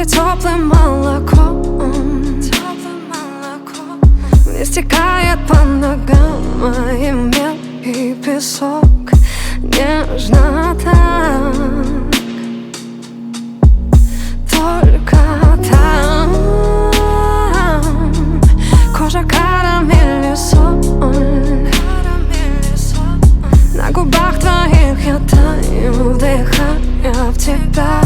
море теплым молоком не стекает по ногам моим мел и песок. Нежно так, только там кожа карамель и соль. На губах твоих я таю, вдыхая в тебя.